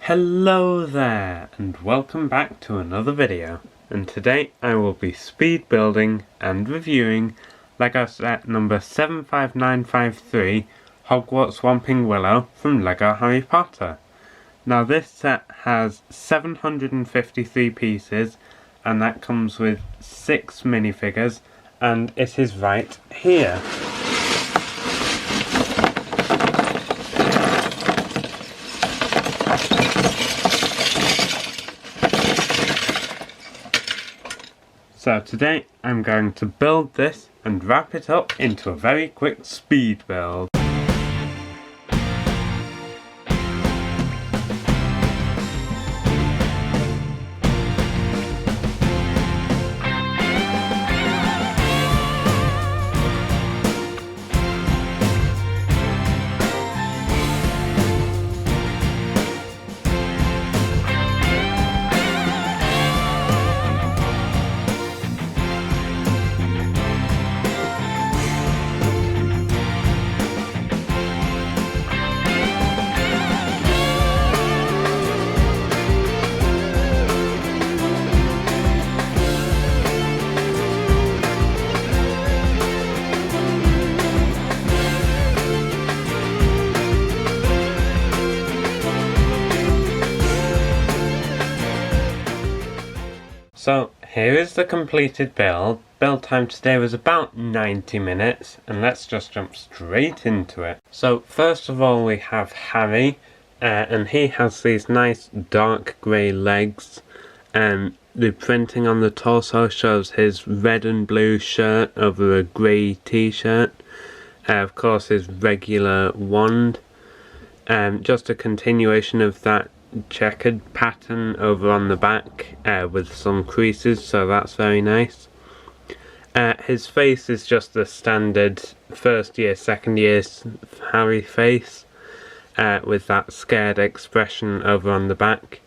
Hello there, and welcome back to another video. And today I will be speed building and reviewing LEGO set number 75953, Hogwarts Whomping Willow from LEGO Harry Potter. Now this set has 753 pieces, and that comes with 6 minifigures, and it is right here. So today I'm going to build this and wrap it up into a very quick speed build. So here is the completed build. Build time today was about 90 minutes, and let's just jump straight into it. So first of all we have Harry, and he has these nice dark grey legs. The printing on the torso shows his red and blue shirt over a grey t-shirt. Of course his regular wand. Just a continuation of that checkered pattern over on the back with some creases, so that's very nice. His face is just the standard first year, second year Harry face with that scared expression over on the back,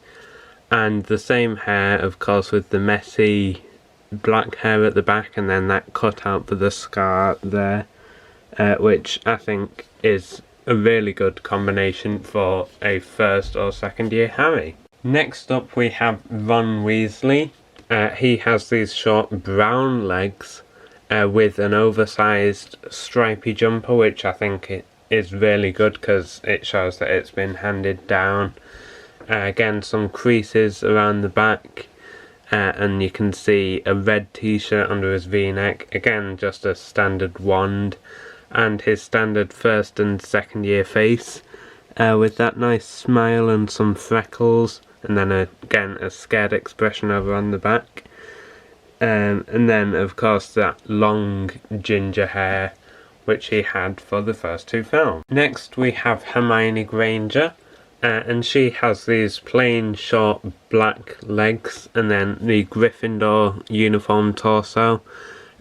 and the same hair of course with the messy black hair at the back, and then that cutout for the scar there, which I think is a really good combination for a first or second year Harry. Next up we have Ron Weasley. He has these short brown legs with an oversized stripy jumper, which I think is really good because it shows that it's been handed down. Again, some creases around the back, and you can see a red t-shirt under his v-neck. Again, just a standard wand, and his standard first and second year face with that nice smile and some freckles, and then again a scared expression over on the back, and then of course that long ginger hair which he had for the first two films. Next we have Hermione Granger, and she has these plain short black legs, and then the Gryffindor uniform torso,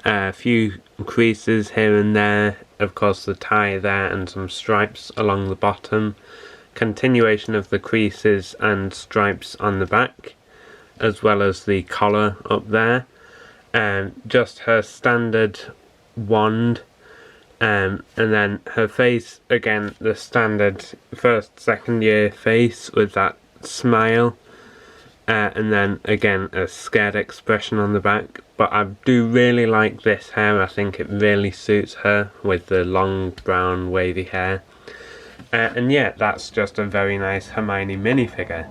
a few creases here and there, of course the tie there and some stripes along the bottom, continuation of the creases and stripes on the back, as well as the collar up there, just her standard wand, and then her face, again the standard first second year face with that smile, and then again a scared expression on the back. But I do really like this hair. I think it really suits her with the long brown wavy hair, and yeah, that's just a very nice Hermione minifigure.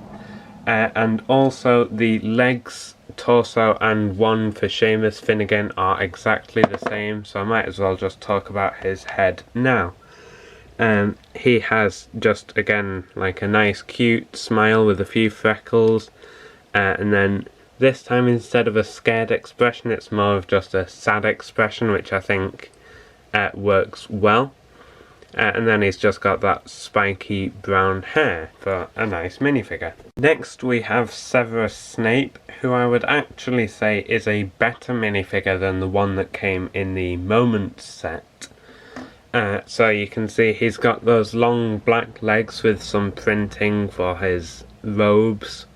And also the legs, torso and wand for Seamus Finnegan are exactly the same, so I might as well just talk about his head now. He has just again like a nice cute smile with a few freckles, and then this time instead of a scared expression it's more of just a sad expression, which I think works well. And then he's just got that spiky brown hair for a nice minifigure. Next we have Severus Snape, who I would actually say is a better minifigure than the one that came in the Moments set. So you can see he's got those long black legs with some printing for his robes.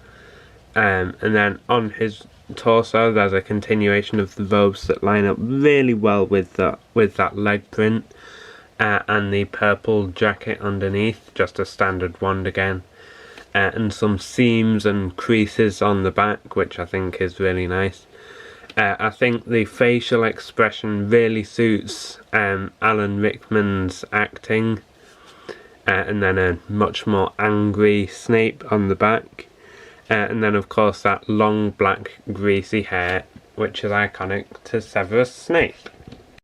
And then on his torso there's a continuation of the robes that line up really well with that leg print, and the purple jacket underneath, just a standard wand again. and some seams and creases on the back, which I think is really nice. I think the facial expression really suits Alan Rickman's acting, and then a much more angry Snape on the back, and then of course that long black greasy hair, which is iconic to Severus Snape.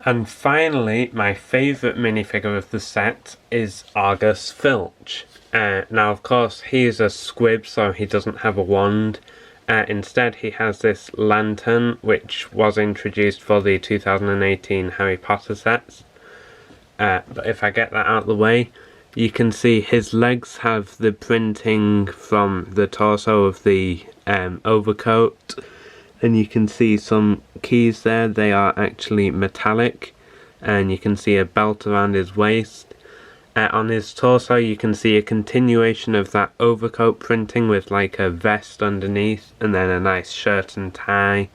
And finally, my favourite minifigure of the set is Argus Filch. Now of course he is a squib, so he doesn't have a wand. Instead he has this lantern, which was introduced for the 2018 Harry Potter sets. But if I get that out of the way, you can see his legs have the printing from the torso of the overcoat, and you can see some keys there. They are actually metallic, and you can see a belt around his waist. On his torso you can see a continuation of that overcoat printing with like a vest underneath, and then a nice shirt and tie.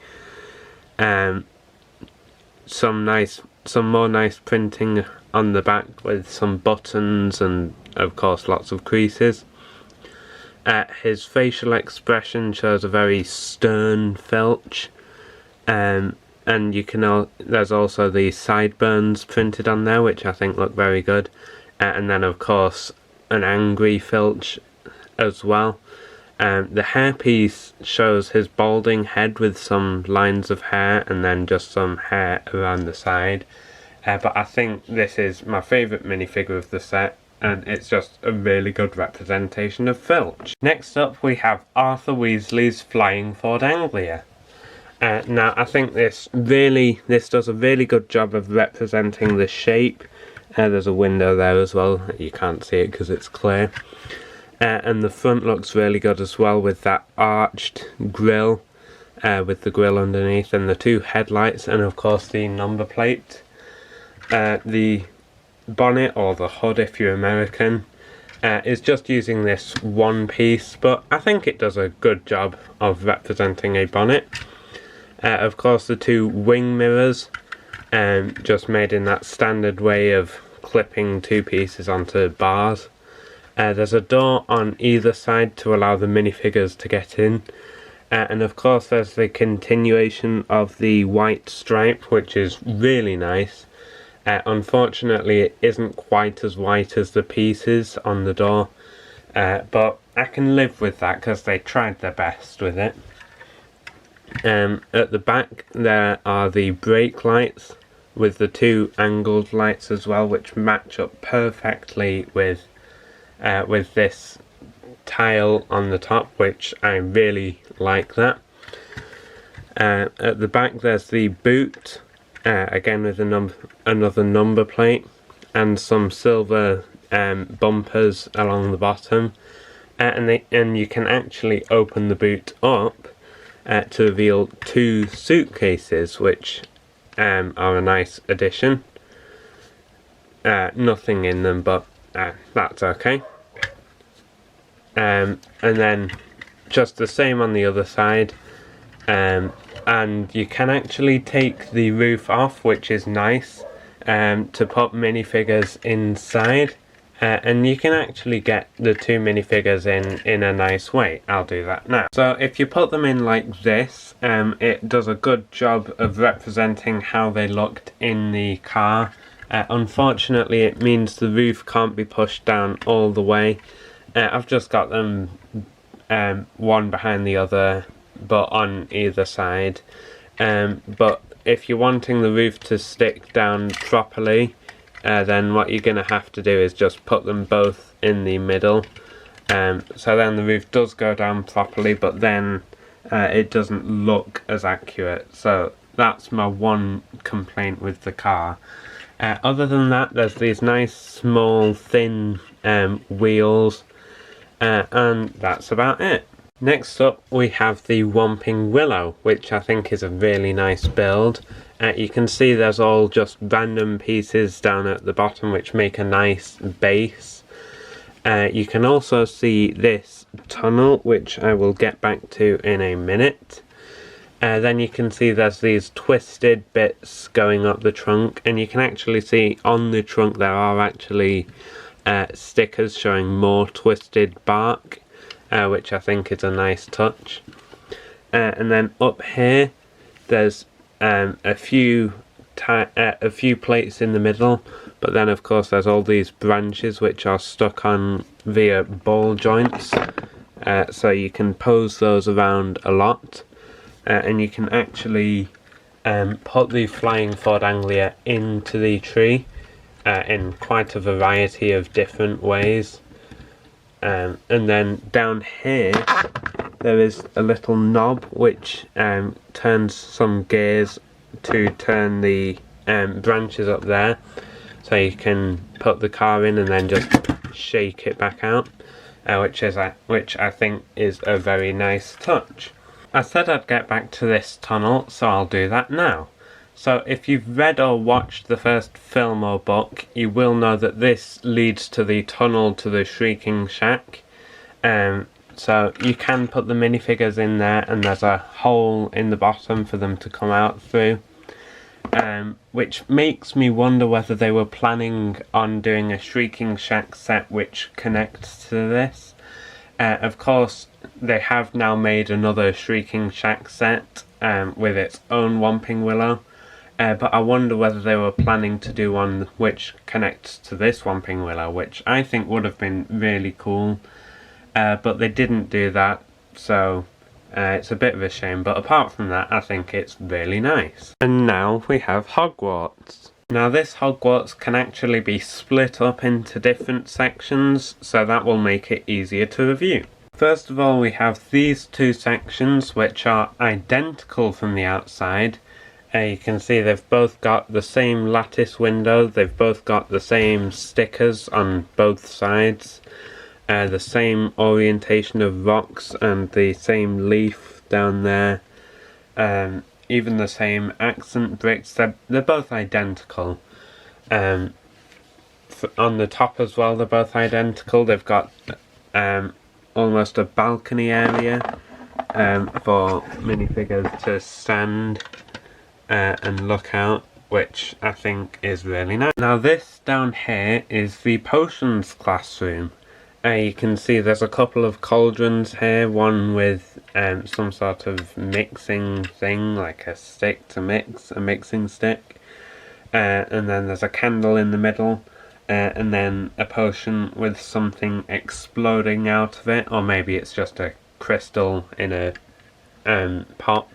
Some more nice printing on the back with some buttons and of course lots of creases. His facial expression shows a very stern Filch, and there's also the sideburns printed on there, which I think look very good. And then of course an angry Filch as well. The hairpiece shows his balding head with some lines of hair and then just some hair around the side. But I think this is my favourite minifigure of the set, and it's just a really good representation of Filch. Next up we have Arthur Weasley's Flying Ford Anglia. Now I think this does a really good job of representing the shape. There's a window there as well, you can't see it because it's clear. And the front looks really good as well, with that arched grille, with the grille underneath, and the two headlights, and of course the number plate. The bonnet, or the hood if you're American, is just using this one piece, but I think it does a good job of representing a bonnet. Of course the two wing mirrors, just made in that standard way of clipping two pieces onto bars. There's a door on either side to allow the minifigures to get in, and of course there's the continuation of the white stripe, which is really nice. Unfortunately it isn't quite as white as the pieces on the door, but I can live with that because they tried their best with it. At the back there are the brake lights with the two angled lights as well, which match up perfectly with this tile on the top, which I really like that. At the back there's the boot, again with another number plate, and some silver bumpers along the bottom, and you can actually open the boot up to reveal two suitcases, which are a nice addition. Nothing in them, but that's okay. And then just the same on the other side, and you can actually take the roof off, which is nice, to put minifigures inside, and you can actually get the two minifigures in a nice way. I'll do that now. So if you put them in like this, it does a good job of representing how they looked in the car. Unfortunately it means the roof can't be pushed down all the way. I've just got them one behind the other, but on either side. But if you're wanting the roof to stick down properly, then what you're going to have to do is just put them both in the middle. So then the roof does go down properly, but then it doesn't look as accurate. So that's my one complaint with the car. Other than that, there's these nice small thin wheels, and that's about it. Next up we have the Whomping Willow, which I think is a really nice build. You can see there's all just random pieces down at the bottom which make a nice base. You can also see this tunnel, which I will get back to in a minute. Then you can see there's these twisted bits going up the trunk, and you can actually see on the trunk there are actually stickers showing more twisted bark. which I think is a nice touch. And then up here there's a few plates in the middle, but then of course there's all these branches which are stuck on via ball joints, so you can pose those around a lot, and you can actually put the flying Ford Anglia into the tree in quite a variety of different ways. And then down here there is a little knob which turns some gears to turn the branches up there, so you can put the car in and then just shake it back out, which I think is a very nice touch. I said I'd get back to this tunnel, so I'll do that now. So if you've read or watched the first film or book, you will know that this leads to the tunnel to the Shrieking Shack. So you can put the minifigures in there, and there's a hole in the bottom for them to come out through. Which makes me wonder whether they were planning on doing a Shrieking Shack set which connects to this. Of course, they have now made another Shrieking Shack set with its own Whomping Willow. But I wonder whether they were planning to do one which connects to this Whomping Willow, which I think would have been really cool. But they didn't do that, so it's a bit of a shame. But apart from that, I think it's really nice. And now we have Hogwarts. Now this Hogwarts can actually be split up into different sections, so that will make it easier to review. First of all, we have these two sections which are identical from the outside. You can see they've both got the same lattice window, they've both got the same stickers on both sides, the same orientation of rocks and the same leaf down there, even the same accent bricks. They're both identical. On the top as well, they're both identical. They've got almost a balcony area for minifigures to stand and look out, which I think is really nice. Now this down here is the potions classroom. You can see there's a couple of cauldrons here, one with some sort of mixing thing, like a stick to mix, a mixing stick, and then there's a candle in the middle, and then a potion with something exploding out of it, or maybe it's just a crystal in a pot.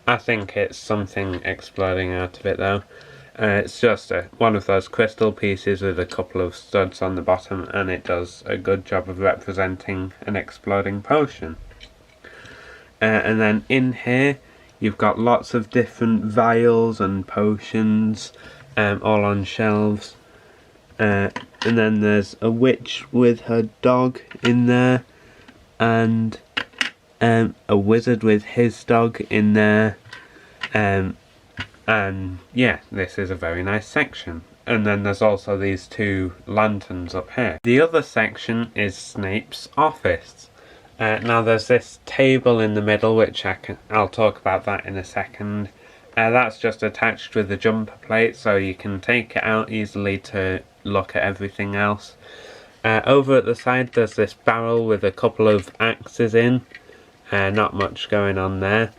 I think it's something exploding out of it though. It's just one of those crystal pieces with a couple of studs on the bottom, and it does a good job of representing an exploding potion. And then in here you've got lots of different vials and potions, all on shelves. And then there's a witch with her dog in there, and a wizard with his dog in there. And yeah, this is a very nice section. And then there's also these two lanterns up here. The other section is Snape's office. Now there's this table in the middle, which I'll talk about that in a second. That's just attached with a jumper plate, so you can take it out easily to look at everything else. Over at the side there's this barrel with a couple of axes in. Not much going on there.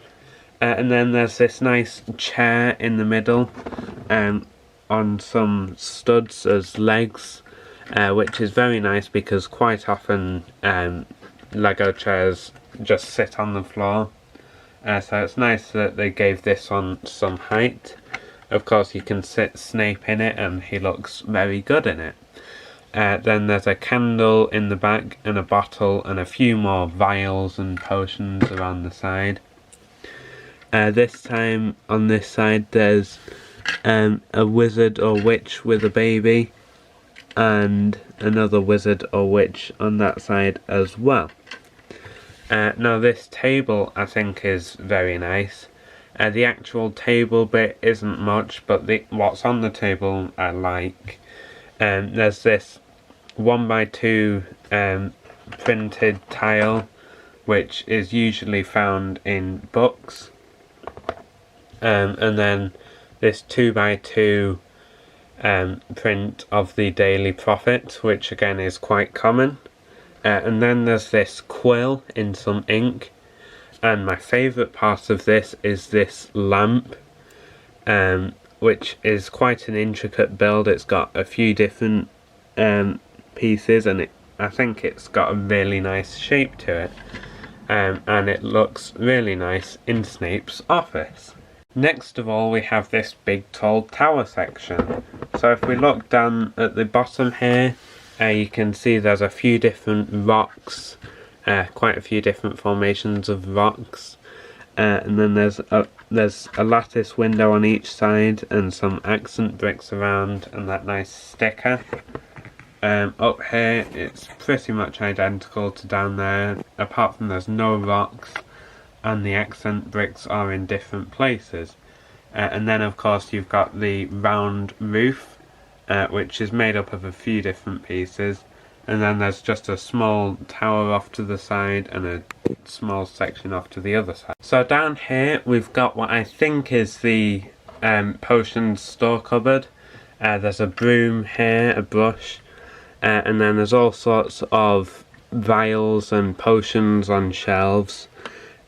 And then there's this nice chair in the middle, on some studs as legs, which is very nice because quite often Lego chairs just sit on the floor. So it's nice that they gave this one some height. Of course you can sit Snape in it and he looks very good in it. Then there's a candle in the back and a bottle and a few more vials and potions around the side. This time on this side there's a wizard or witch with a baby, and another wizard or witch on that side as well. Now this table I think is very nice. The actual table bit isn't much, but what's on the table I like. There's this 1x2 printed tile, which is usually found in books. And then this 2x2 print of the Daily Prophet, which again is quite common. And then there's this quill in some ink, and my favourite part of this is this lamp, which is quite an intricate build. It's got a few different pieces, and I think it's got a really nice shape to it, and it looks really nice in Snape's office. Next of all, we have this big tall tower section. So if we look down at the bottom here, you can see there's a few different rocks, quite a few different formations of rocks, and then there's a lattice window on each side and some accent bricks around, and that nice sticker. Up here it's pretty much identical to down there, apart from there's no rocks and the accent bricks are in different places. And then of course you've got the round roof, which is made up of a few different pieces, and then there's just a small tower off to the side and a small section off to the other side. So down here we've got what I think is the potions store cupboard. There's a broom here, a brush, and then there's all sorts of vials and potions on shelves.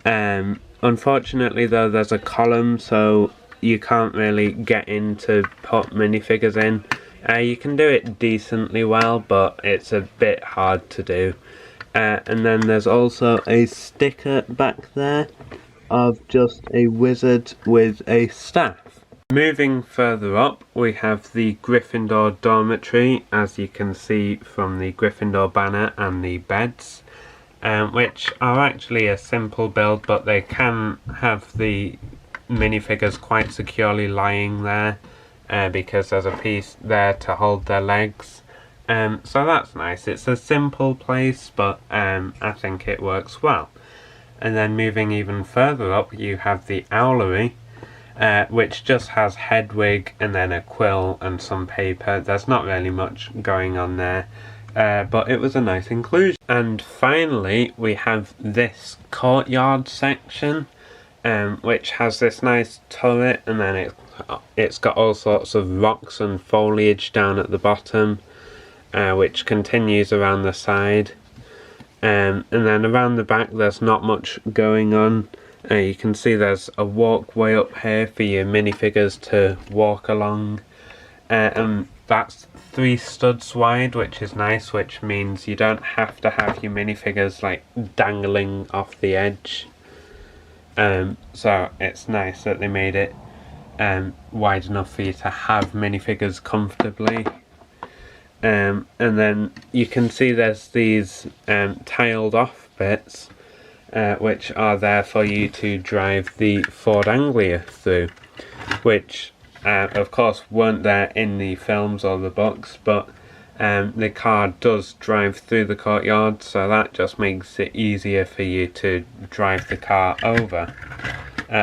Unfortunately though, there's a column, so you can't really get in to put minifigures in. You can do it decently well, but it's a bit hard to do. And then there's also a sticker back there of just a wizard with a staff. Moving further up, we have the Gryffindor dormitory, as you can see from the Gryffindor banner and the beds, which are actually a simple build, but they can have the minifigures quite securely lying there, because there's a piece there to hold their legs. So that's nice. It's a simple place, but I think it works well. And then moving even further up, you have the owlery, which just has Hedwig and then a quill and some paper. There's not really much going on there, but it was a nice inclusion. And finally we have this courtyard section, which has this nice turret, and then it's got all sorts of rocks and foliage down at the bottom, which continues around the side, and then around the back there's not much going on. You can see there's a walkway up here for your minifigures to walk along, and that's 3 studs wide, which is nice, which means you don't have to have your minifigures like dangling off the edge. So it's nice that they made it wide enough for you to have minifigures comfortably. And then you can see there's these tiled off bits, which are there for you to drive the Ford Anglia through, which of course weren't there in the films or the books, but the car does drive through the courtyard, so that just makes it easier for you to drive the car over.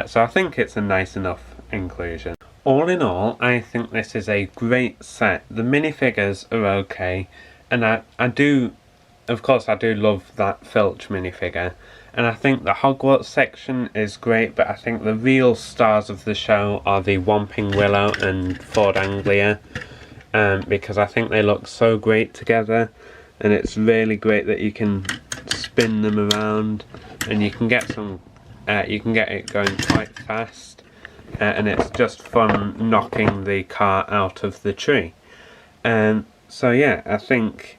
So I think it's a nice enough inclusion. All in all, I think this is a great set. The minifigures are okay, and I do love that Filch minifigure, and I think the Hogwarts section is great, but I think the real stars of the show are the Whomping Willow and Ford Anglia, because I think they look so great together, and it's really great that you can spin them around, and you can get it going quite fast, and it's just fun knocking the car out of the tree. So yeah, I think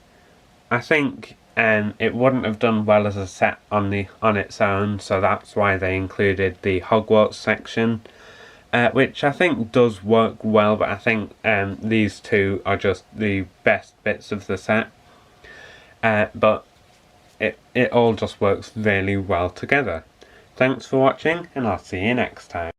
it wouldn't have done well as a set on its own, so that's why they included the Hogwarts section, which I think does work well, but I think these two are just the best bits of the set. But it all just works really well together. Thanks for watching, and I'll see you next time.